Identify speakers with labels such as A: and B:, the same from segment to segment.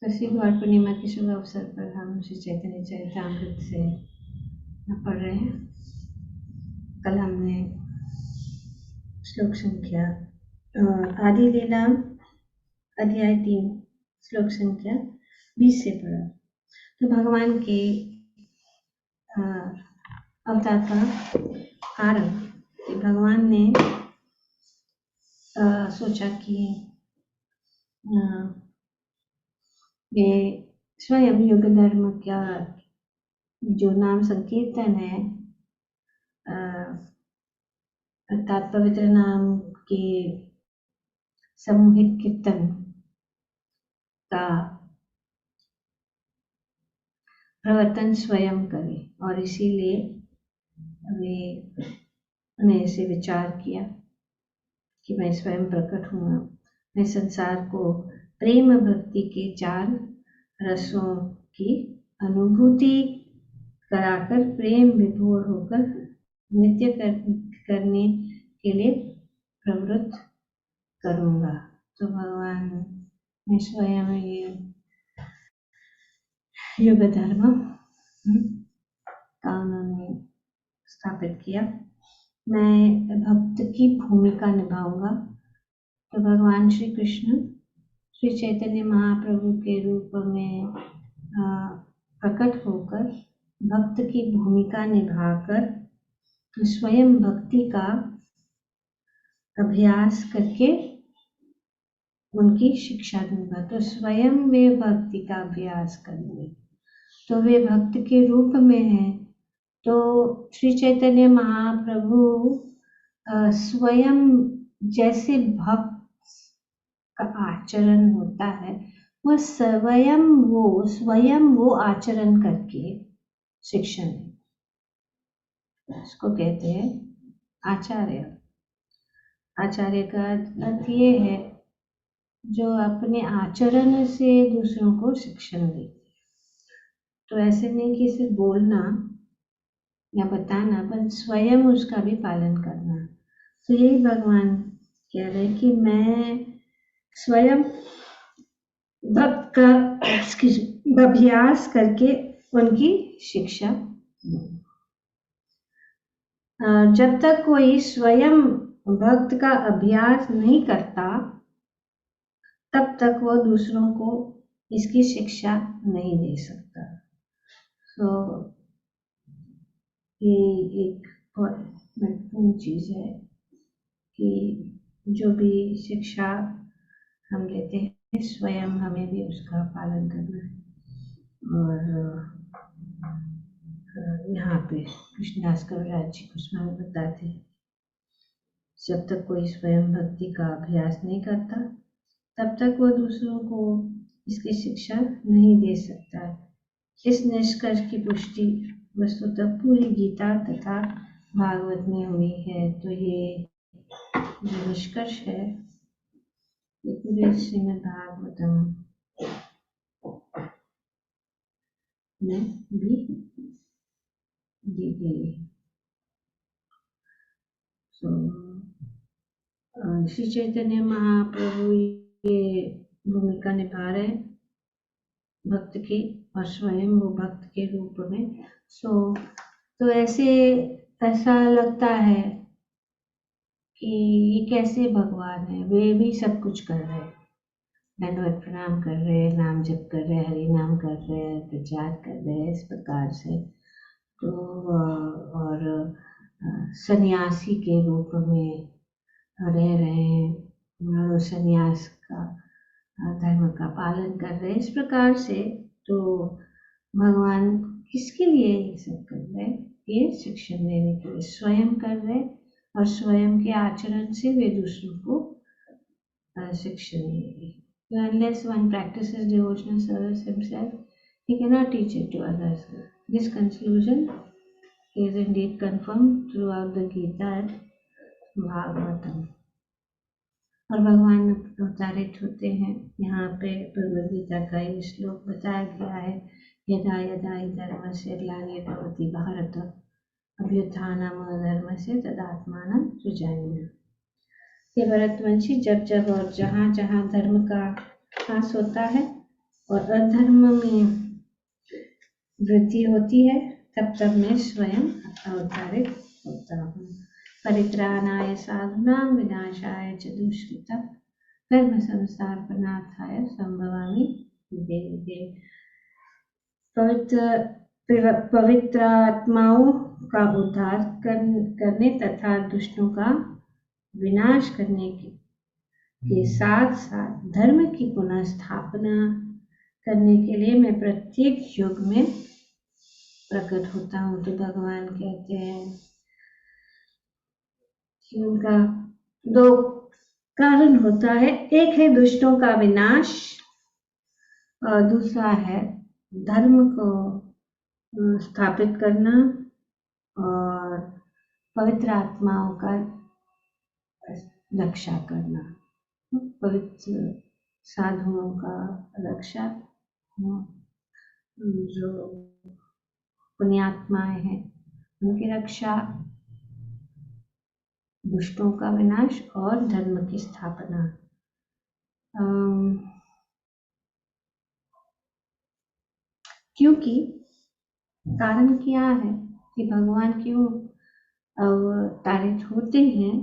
A: शशि गौर पूर्णिमा के शुभ अवसर पर हम श्री चैतन्य चरितामृत से पढ़ रहे हैं। कल हमने श्लोक संख्या आदि लीला अध्याय 3 श्लोक संख्या 20 से पढ़ा। तो भगवान के अवतार का कारण कि भगवान ने सोचा कि ये स्वयं युग धर्म का जो नाम संकीर्तन है अर्थात पवित्र नाम के समूहित कीर्तन का प्रवर्तन स्वयं करे, और इसीलिए ने ऐसे विचार किया कि मैं स्वयं प्रकट हुआ। मैं संसार को प्रेम भक्ति के 4 रसों की अनुभूति कराकर प्रेम विभोर होकर नित्य करने के लिए प्रवृत्त करूंगा। तो भगवान ने स्वयं ये युग धर्म का उन्होंने स्थापित किया। मैं भक्त की भूमिका निभाऊंगा। तो भगवान श्री कृष्ण श्री चैतन्य महाप्रभु के रूप में प्रकट होकर भक्त की भूमिका निभाकर स्वयं भक्ति का अभ्यास करके उनकी शिक्षा दूंगा। तो स्वयं वे भक्ति का अभ्यास करेंगे, तो वे भक्त के रूप में हैं। तो श्री चैतन्य महाप्रभु स्वयं जैसे भक्त का आचरण होता है वो स्वयं वो आचरण करके शिक्षण, इसको कहते हैं आचार्य। आचार्य का अर्थ ये है जो अपने आचरण से दूसरों को शिक्षण देते। तो ऐसे नहीं कि सिर्फ बोलना या बताना, पर स्वयं उसका भी पालन करना। तो यही भगवान कह रहे कि मैं स्वयं भक्त का अभ्यास करके उनकी शिक्षा दूं। जब तक कोई स्वयं भक्त का अभ्यास नहीं करता तब तक वो दूसरों को इसकी शिक्षा नहीं दे सकता। तो ये एक बहुत महत्वपूर्ण चीज है कि जो भी शिक्षा हम लेते हैं स्वयं हमें भी उसका पालन करना है। और यहाँ पे कृष्णदास कविराज जी कुछ बताते हैं, जब तक कोई स्वयं भक्ति का अभ्यास नहीं करता तब तक वो दूसरों को इसकी शिक्षा नहीं दे सकता। इस निष्कर्ष की पुष्टि वस्तुतः पूरी गीता तथा भागवत में हुई है। तो ये जो निष्कर्ष है ये पूरे श्रीमद् भागवतम में भी दी गई है। श्री चैतन्य महाप्रभु ये भूमिका निभा रहे भक्त की, और स्वयं वो भक्त के रूप में। तो ऐसा लगता है कि ये कैसे भगवान है, वे भी सब कुछ कर रहे हैं, दंडवत प्रणाम कर रहे हैं, नाम जप कर रहे हैं, हरि नाम कर रहे हैं, प्रचार कर रहे हैं, इस प्रकार से। तो और सन्यासी के रूप में रह रहे हैं और सन्यास का धर्म का पालन कर रहे हैं, इस प्रकार से। तो भगवान किसके लिए ये सब कर रहे हैं? ये शिक्षण देने के लिए स्वयं कर रहे हैं, और स्वयं के आचरण से वे दूसरों को शिक्षण देंगे। Unless one practices devotional service himself, he cannot teach it to others. This conclusion is indeed confirmed throughout the Gita and Bhagavatam. और भगवान अवतारित होते हैं। यहाँ पे भगवद गीता का ये श्लोक बताया गया है, यदा यदा हि धर्मस्य ग्लानिर्भवति भारत अभ्युत्थानम् अधर्मस्य तदात्मानं सृजाम्यहम्। हे भरतवंशी, जब जब और जहाँ जहाँ धर्म का ह्रास होता है और अधर्म में वृद्धि होती है, तब तब मैं स्वयं अवतारित होता हूँ। परित्राणाय साधूनां विनाशाय च दुष्कृतां धर्म संस्थापनार्थाय संभवामि युगे युगे। पवित्र आत्माओं का उद्धार करने तथा दुष्टों का विनाश करने के साथ साथ धर्म की पुनः स्थापना करने के लिए मैं प्रत्येक युग में प्रकट होता हूँ। तो भगवान कहते हैं कि उनका दो कारण होता है, एक है दुष्टों का विनाश और दूसरा है धर्म को स्थापित करना और पवित्र आत्माओं का रक्षा करना, पवित्र साधुओं का रक्षा, जो पुण्यात्माएं हैं उनकी रक्षा, दुष्टों का विनाश और धर्म की स्थापना। क्योंकि कारण क्या है कि भगवान क्यों अवतारित होते हैं,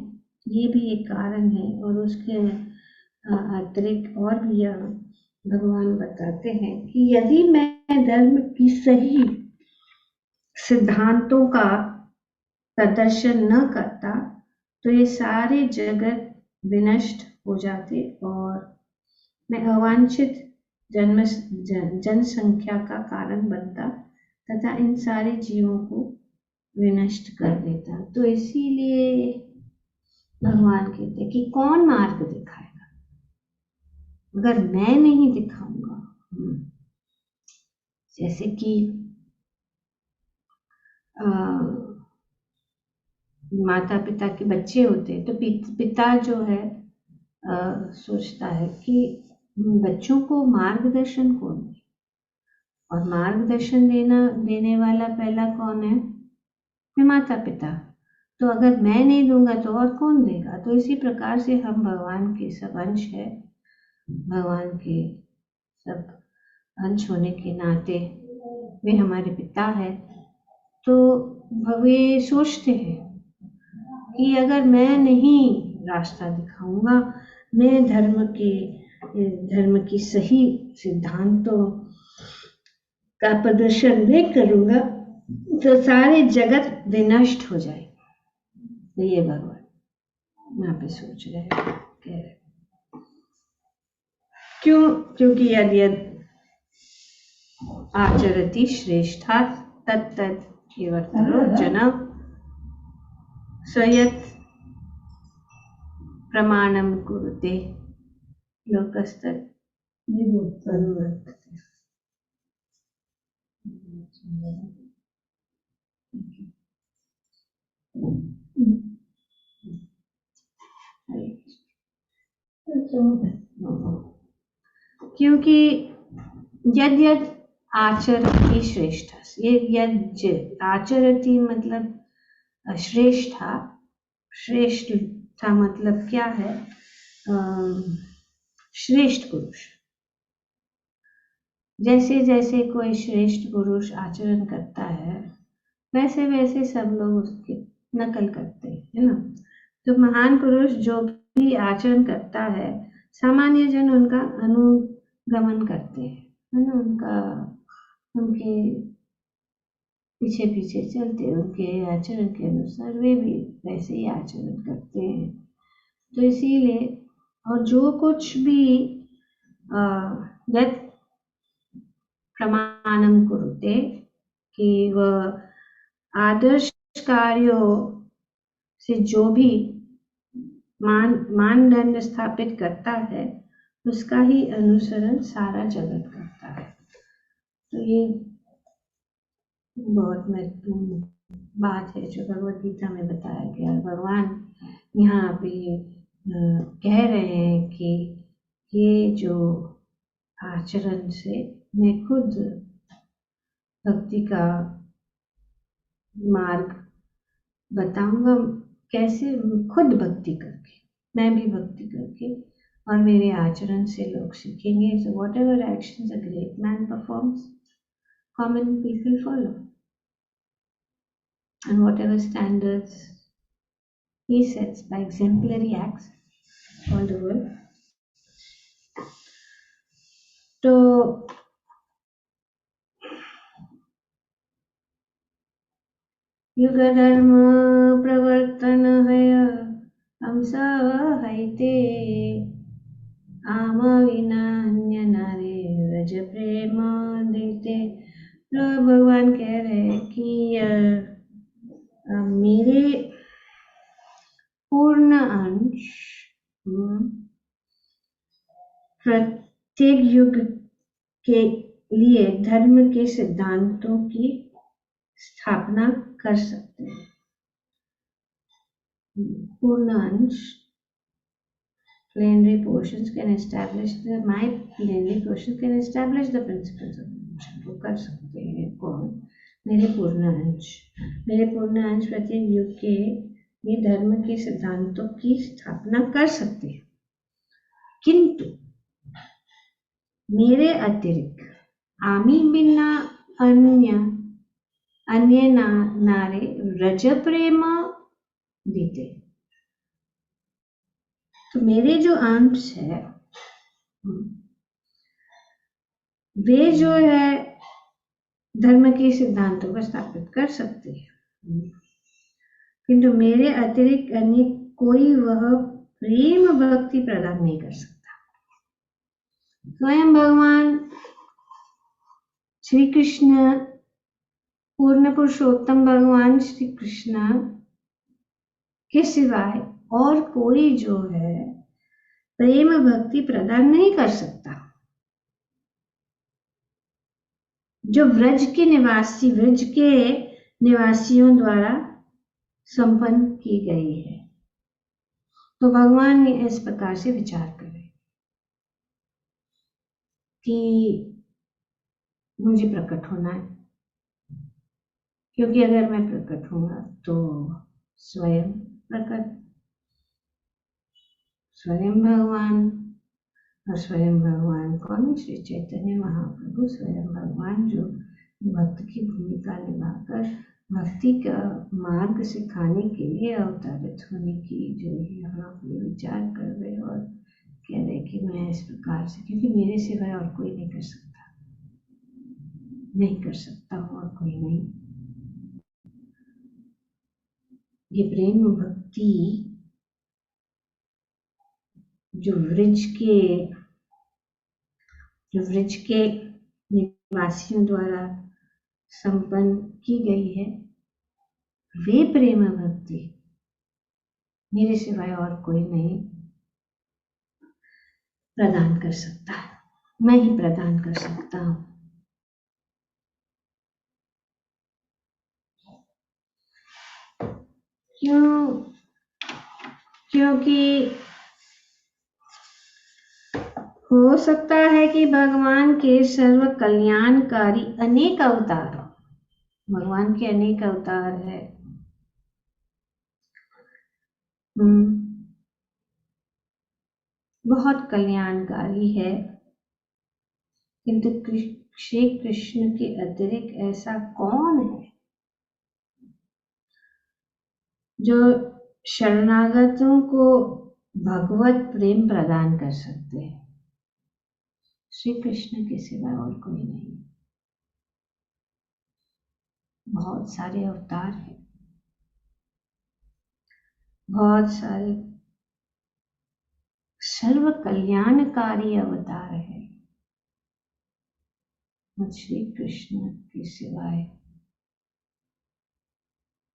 A: ये भी एक कारण है। और उसके अतिरिक्त और भी भगवान बताते हैं कि यदि मैं धर्म की सही सिद्धांतों का प्रदर्शन न करता तो ये सारे जगत विनष्ट हो जाते और मैं अवांछित जनसंख्या का कारण बनता तथा इन सारे जीवों को विनष्ट कर देता। तो इसीलिए भगवान कहते हैं कि कौन मार्ग दिखाएगा अगर मैं नहीं दिखाऊंगा। जैसे कि माता पिता के बच्चे होते हैं तो पिता जो है सोचता है कि बच्चों को मार्गदर्शन कौन दे, और मार्गदर्शन देने वाला पहला कौन है? माता पिता। तो अगर मैं नहीं दूंगा तो और कौन देगा? तो इसी प्रकार से हम भगवान के सब अंश है, भगवान के सब अंश होने के नाते वे हमारे पिता है। तो वे सोचते हैं कि अगर मैं नहीं रास्ता दिखाऊंगा, मैं धर्म की सही सिद्धांतों का प्रदर्शन नहीं करूंगा तो सारे जगत विनष्ट हो जाएगी। ये भगवान यहाँ पे सोच रहे हैं, कह रहे। क्यों? क्योंकि यदि आचरति श्रेष्ठा तत्तत् केवलो जन स्वयत् प्रमाणम कुरुते लोकस्तत् अनुवर्तते। क्योंकि यद यद आचरति श्रेष्ठ, ये यद आचरति मतलब श्रेष्ठा, श्रेष्ठता मतलब क्या है? श्रेष्ठ पुरुष। जैसे जैसे कोई श्रेष्ठ पुरुष आचरण करता है वैसे वैसे सब लोग उसकी नकल करते हैं, है ना। तो महान पुरुष जो भी आचरण करता है सामान्य जन उनका अनुगमन करते हैं, है ना। उनके पीछे पीछे चलते, उनके आचरण के अनुसार वे भी वैसे ही आचरण करते हैं। तो इसीलिए और जो कुछ भी यत् प्रमाणम कुरुते, कि वह आदर्श कार्यों से जो भी मानदंड स्थापित करता है उसका ही अनुसरण सारा जगत करता है। तो ये बहुत महत्वपूर्ण बात है जो भगवद गीता में बताया गया। भगवान यहाँ पे कह रहे हैं कि ये जो आचरण से मैं खुद भक्ति का मार्ग बताऊंगा, कैसे खुद भक्ति करके, मैं भी भक्ति करके और मेरे आचरण से लोग सीखेंगे. So whatever actions a great man performs, common people follow. And whatever standards he sets by exemplary acts, all the world. तो युग धर्म प्रवर्तन है हमसा हैते आम विना अन्य नारे रज प्रेम देते. तो भगवान कह रहे हैं कि मेरे पूर्ण अंश प्रत्येक युग के लिए धर्म के सिद्धांतों की स्थापना कर सकते हैं. पूर्ण अंश plenary portions can establish my plenary portions can establish the principles of evolution. वो कर सकते हैं. कौन? मेरे पूर्ण अंश. मेरे पूर्ण अंश प्रत्येक युग के ये धर्म के सिद्धांतों की स्थापना कर सकते हैं, किंतु मेरे अतिरिक्त आमी बिना अन्य नारे रज प्रेम देते. तो मेरे जो अंश है वे जो है धर्म के सिद्धांतों को स्थापित कर सकते हैं, किंतु मेरे अतिरिक्त अन्य कोई वह प्रेम भक्ति प्रदान नहीं कर सकता. स्वयं भगवान श्री कृष्ण, पूर्ण पुरुषोत्तम भगवान श्री कृष्ण के सिवाय और कोई जो है प्रेम भक्ति प्रदान नहीं कर सकता. जो व्रज के निवासियों द्वारा संपन्न की गई है. तो भगवान ने इस प्रकार से विचार करे कि मुझे प्रकट होना है, क्योंकि अगर मैं प्रकट होऊंगा तो स्वयं भगवान. और स्वयं भगवान कौन? श्री चैतन्य महाप्रभु. स्वयं भगवान जो भक्त की भूमिका निभाकर भक्ति का मार्ग सिखाने के लिए अवतरित होने की जो यहाँ पे विचार कर रहे और कह रहे कि मैं इस प्रकार से, क्योंकि मेरे सिवाय और कोई नहीं कर सकता हूँ और कोई नहीं. ये प्रेम भक्ति जो व्रज के निवासियों द्वारा संपन्न की गई है, वे प्रेम भक्ति मेरे सिवाय और कोई नहीं प्रदान कर सकता है. मैं ही प्रदान कर सकता हूँ. क्योंकि हो सकता है कि भगवान के सर्व कल्याणकारी अनेक अवतार, भगवान के अनेक अवतार है, बहुत कल्याणकारी है, किंतु श्री कृष्ण के अतिरिक्त ऐसा कौन है जो शरणागतों को भगवत प्रेम प्रदान कर सकते हैं? श्री कृष्ण के सिवा और कोई नहीं. बहुत सारे अवतार हैं, बहुत सारे सर्व कल्याणकारी अवतार है, श्री कृष्ण के सिवाय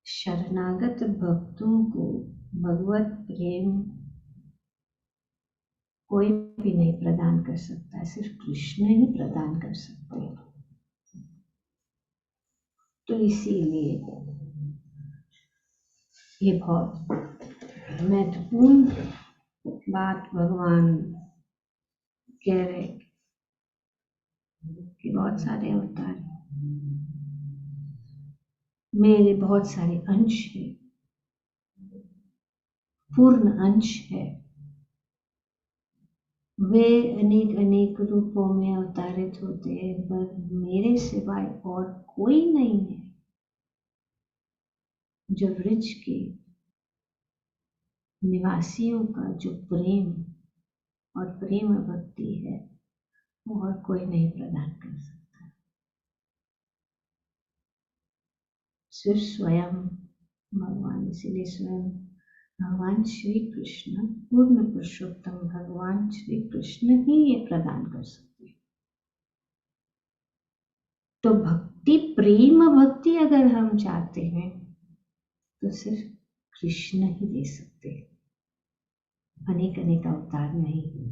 A: शरणागत भक्तों को भगवत प्रेम कोई भी नहीं प्रदान कर सकता है, सिर्फ कृष्ण ही प्रदान कर सकते हैं. तो इसीलिए ये बहुत महत्वपूर्ण बात भगवान कह रहे कि बहुत सारे अवतार, मेरे बहुत सारे अंश है, पूर्ण अंश है, वे अनेक अनेक रूपों में अवतारित होते हैं, पर मेरे सिवाय और कोई नहीं है जो वृक्ष के निवासियों का जो प्रेम और प्रेम भक्ति है वो और कोई नहीं प्रदान कर सकता, सिर्फ स्वयं भगवान। इसीलिए स्वयं भगवान श्री कृष्ण, पूर्ण पुरुषोत्तम भगवान श्री कृष्ण ही ये प्रदान कर सकते हैं। तो भक्ति, प्रेम भक्ति अगर हम चाहते हैं तो सिर्फ कृष्ण ही दे सकते हैं, अनेक अनेक अवतार नहीं,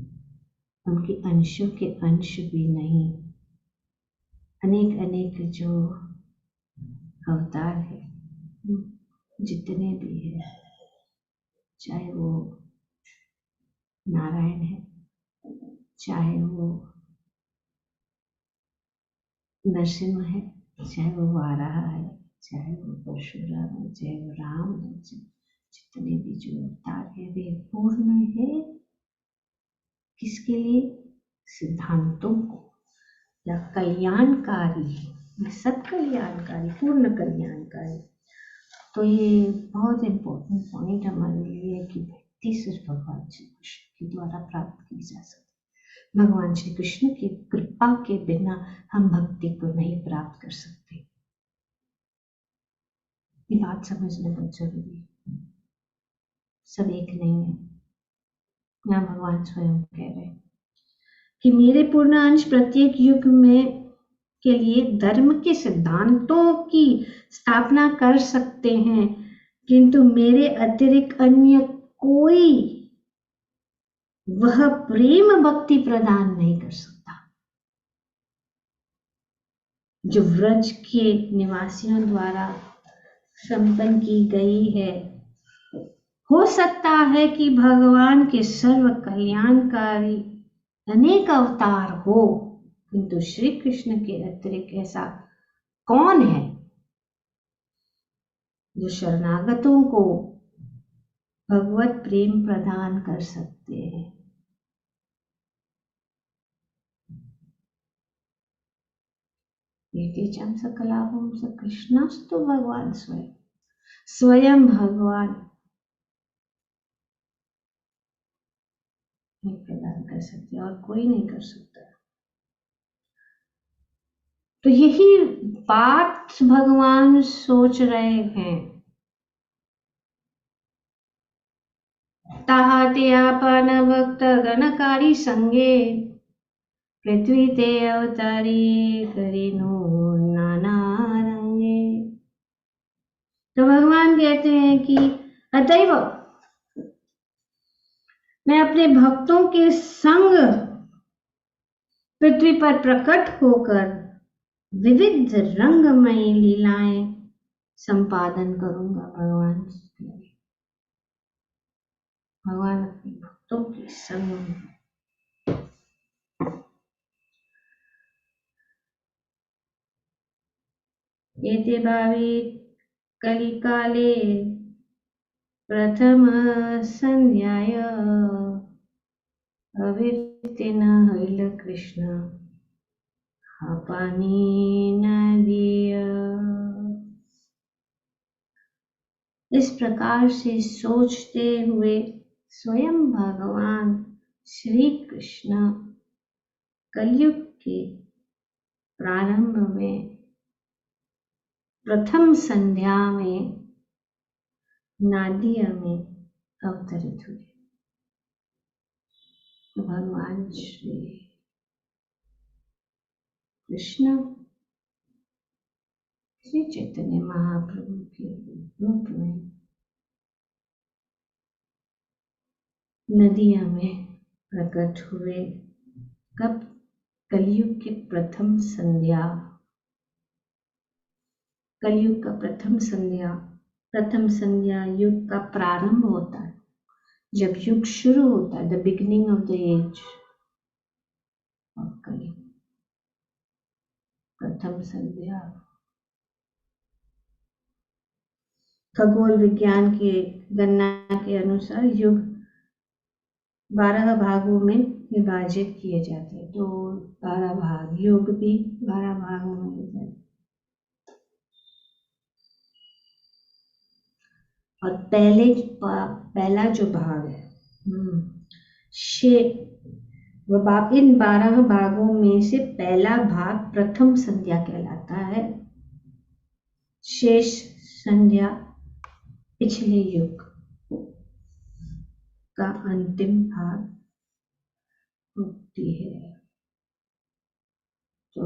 A: उनके अंशों के अंश भी नहीं, अनेक अनेक जो अवतार है जितने भी है, चाहे वो नारायण है, चाहे वो नरसिंह है, चाहे वो वाराह है, चाहे वो परशुराम है, चाहे वो राम है, जितने भी जो अवतार है वे पूर्ण है किसके लिए? सिद्धांतों को, या कल्याणकारी है, सब कल्याणकारी, पूर्ण कल्याणकारी। तो ये बहुत इम्पोर्टेंट पॉइंट हमारे लिए है कि भक्ति सिर्फ भगवान श्री कृष्ण के द्वारा प्राप्त की जा सकती है। भगवान श्री कृष्ण की कृपा के बिना हम भक्ति को नहीं प्राप्त कर सकते। ये बात समझना बहुत जरूरी है। सब एक नहीं है। यहाँ भगवान स्वयं कह रहे हैं कि मेरे पूर्ण अंश प्रत्येक युग में के लिए धर्म के सिद्धांतों की स्थापना कर सकते हैं, किंतु मेरे अतिरिक्त अन्य कोई वह प्रेम भक्ति प्रदान नहीं कर सकता जो व्रज के निवासियों द्वारा संपन्न की गई है। हो सकता है कि भगवान के सर्व कल्याणकारी अनेक अवतार हो, किंतु श्री कृष्ण के अतिरिक्त ऐसा कौन है जो शरणागतों को भगवत प्रेम प्रदान कर सकते हैं। एतेषां सकलाभं स कृष्णस्तु भगवान स्वयं, स्वयं भगवान नहीं प्रदान कर सकते और कोई नहीं कर सकता। तो यही बात भगवान सोच रहे हैं। ताहाते आपन भक्त गणकारी संगे, पृथ्वी ते अवतारी करिनो नाना रंगे। तो भगवान कहते हैं कि अतएव मैं अपने भक्तों के संग पृथ्वी पर प्रकट होकर विविध रंगमयी लीलाएं संपादन करूंगा। भगवान अपने भक्तों के संग एते भावी कलिकाले प्रथम संध्याय अविर्तेन हैल कृष्ण पानी नदीय। इस प्रकार से सोचते हुए स्वयं भगवान श्री कृष्ण कलयुग के प्रारंभ में प्रथम संध्या में नादिया में अवतरित हुए। तो भगवान श्री कृष्ण श्री चैतन्य महाप्रभु के रूप में नदिया में प्रकट हुए। कब? कलयुग के प्रथम संध्या, कलयुग का प्रथम संध्या युग का प्रारंभ होता है, जब युग शुरू होता है, the beginning of the age of Kalyug, प्रथम संध्या। खगोल विज्ञान के गणना के अनुसार युग 12 भागों में विभाजित किए जाते हैं। तो 12 भाग, योग भी 12 भागों में विभाजित। और पहला जो भाग है, शे इन 12 भागों में से पहला भाग प्रथम संध्या कहलाता है। शेष संध्या पिछले युग का अंतिम भाग होती है। तो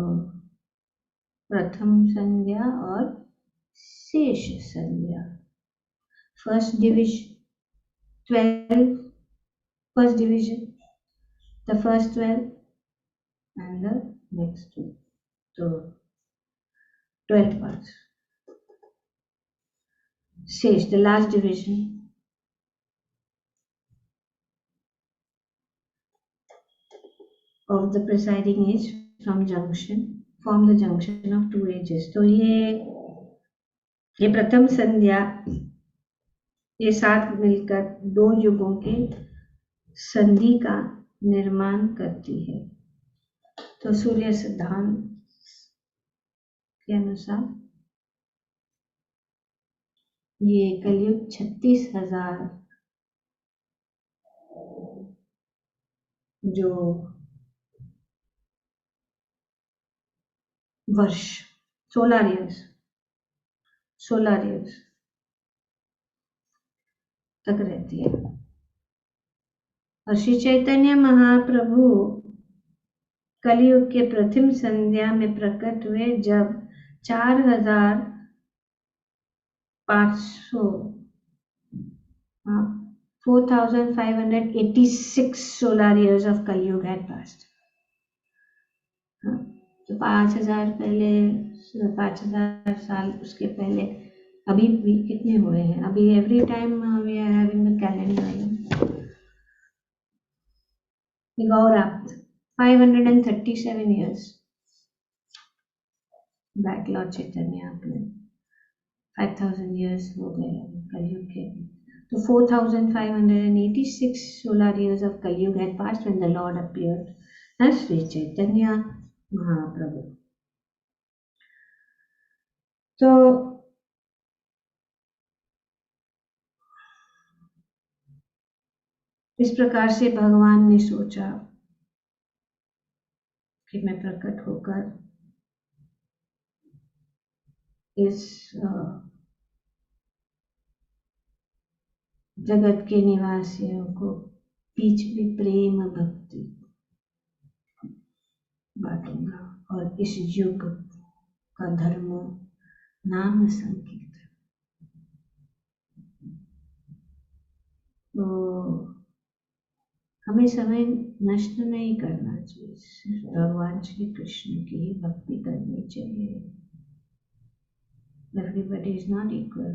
A: प्रथम संध्या और शेष संध्या, first division 12, first division, the first 12 and the next two, so 12 parts. Shesh, the last division of the presiding age from the junction of two ages. तो ये प्रथम संध्या ये साथ मिलकर दो युगों के संधि का निर्माण करती है। तो सूर्य सिद्धांत के अनुसार ये कलयुग 36,000 जो वर्ष, सोलर इयर्स तक रहती है। और श्री चैतन्य महाप्रभु कलयुग के प्रथम संध्या में प्रकट हुए जब 4,586 solar years of Kalyug had passed. तो 5,000 पहले, 5,000 साल उसके पहले अभी भी कितने हुए हैं? अभी every time we are having the calendar Gaurav 537 years back Lord Chaitanya आपने 5,000 years हो गए कलयुग के। तो 4,586 solar years of Kalyug had passed when the Lord appeared as Sri Chaitanya Mahaprabhu. तो इस प्रकार से भगवान ने सोचा कि मैं प्रकट होकर इस जगत के निवासियों को बीच में प्रेम भक्ति बांटूंगा और इस युग का धर्म नाम संकीर्तन। तो हमें समय नष्ट नहीं करना चाहिए, सिर्फ भगवान श्री कृष्ण की ही भक्ति करनी चाहिए। Everybody is not equal.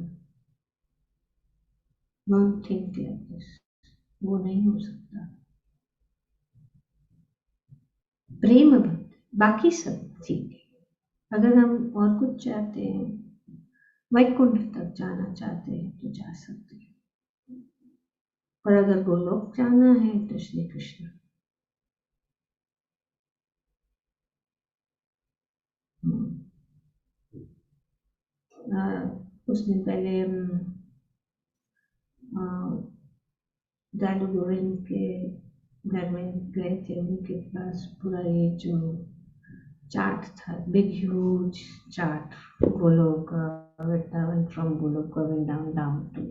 A: Don't think like this. वो नहीं हो सकता। प्रेम भक्ति, बाकी सब ठीक है। अगर हम और कुछ चाहते हैं, वैकुंठ तक जाना चाहते हैं तो जा सकते हैं, और अगर गोलोक जाना है तो श्री कृष्ण। कुछ दिन पहले दादू गोविंद के घर में गए थे, उनके पास पूरा ये जो चार्ट था, big huge chart, Golok Vrindavan from Golok going down to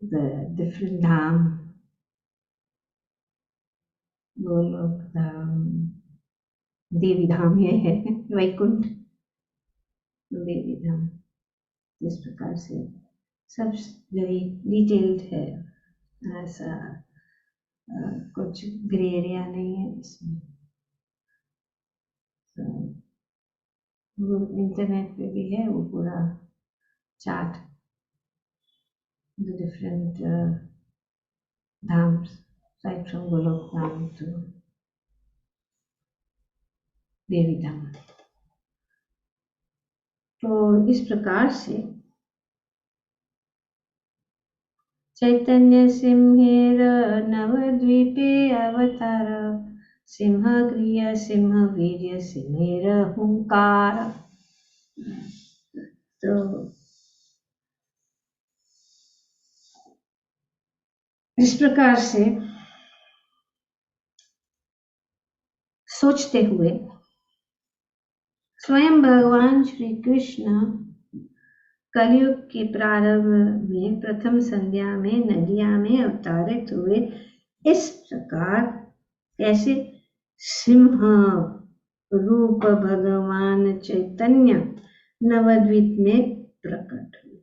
A: the different dham, Golok dham, Devi dham ये है, वैकुंठ देवी धाम। इस प्रकार से सब वेरी डिटेल्ड है, ऐसा कुछ ग्रे एरिया नहीं है इसमें। वो इंटरनेट पे भी है वो पूरा chart, the different dhams right from Golok Dham to Devi Dham. तो इस प्रकार से चैतन्य सिंहेर नवद्वीपे अवतार सिंहक्रिय सिंहवीर्य सिंहेर हुंकार। तो इस प्रकार से सोचते हुए स्वयं भगवान श्री कृष्ण कलयुग के प्रारंभ में प्रथम संध्या में नदिया में अवतारित हुए। इस प्रकार कैसे सिंह रूप भगवान चैतन्य नवद्वीप में प्रकट हुए।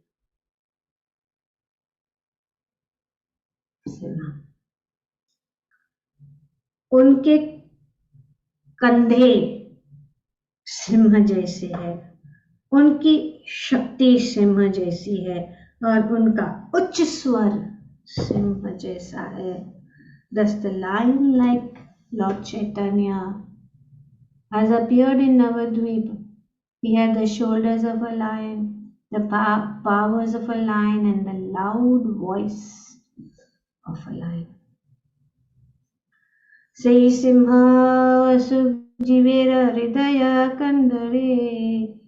A: उनके कंधे सिंह जैसे है, उनकी शक्ति सिंह जैसी है और उनका उच्च स्वर सिंह जैसा है। Thus the lion like Lord Chaitanya has appeared in Navadvip. He had the shoulders of a lion, the powers of a lion and the loud voice of a lion. Sei Simha Sujivera Hridaya Kandare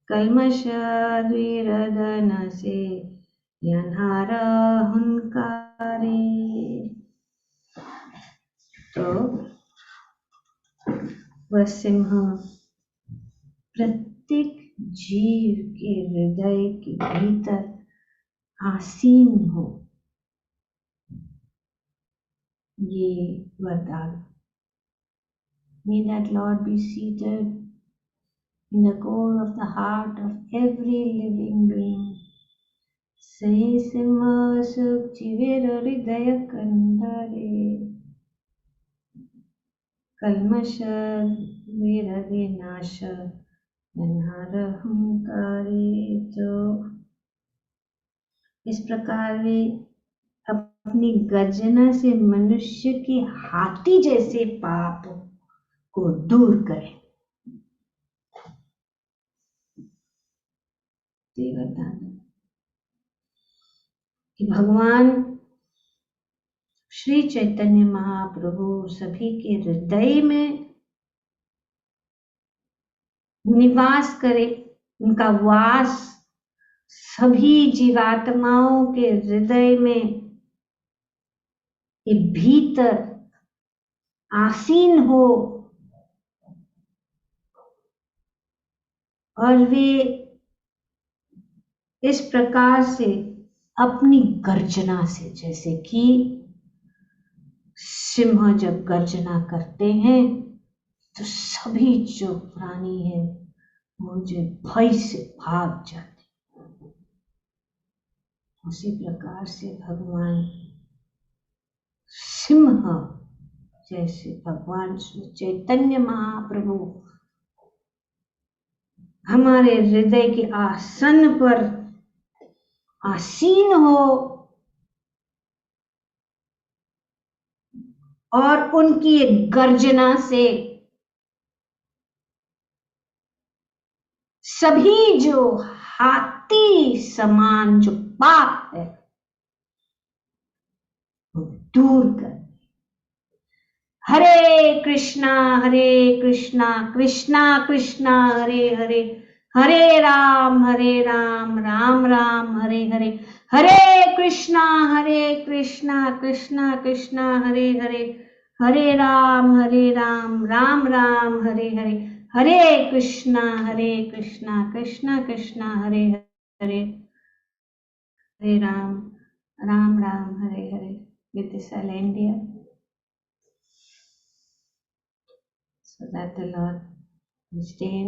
A: कल्मषद्विरदन से यन्हार हुंकारे। तो वह सिंह प्रत्येक जीव के हृदय के भीतर आसीन हो, ये वरदान। May that Lord be seated in the core of the heart of every living being. Sai Simha Sukh Jivera Hridaya Kandare Kalmasha Vira Vinasha Yanhara Hunkare। तो इस प्रकार वे अपनी गर्जना से मनुष्य के हाथी जैसे पाप को दूर करें। कि भगवान श्री चैतन्य महाप्रभु सभी के हृदय में निवास करे, उनका वास सभी जीवात्माओं के हृदय में के भीतर आसीन हो और वे इस प्रकार से अपनी गर्जना से, जैसे कि सिंह जब गर्जना करते हैं तो सभी जो प्राणी है वो जो भय से भाग जाते, उसी प्रकार से भगवान सिंह जैसे भगवान श्री चैतन्य महाप्रभु हमारे हृदय के आसन पर आसीन हो और उनकी एक गर्जना से सभी जो हाथी समान जो पाप है वो दूर कर। हरे कृष्णा कृष्णा कृष्णा हरे हरे, हरे राम राम राम हरे हरे, हरे कृष्णा कृष्णा कृष्णा हरे हरे, हरे राम राम राम हरे हरे, हरे कृष्णा कृष्णा कृष्णा हरे हरे, हरे Ram Ram Hare Hare. With this I'll end here, so that the Lord will stay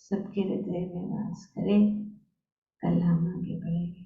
A: सबके हृदय में वास करे। कल हम आगे बढ़ेंगे।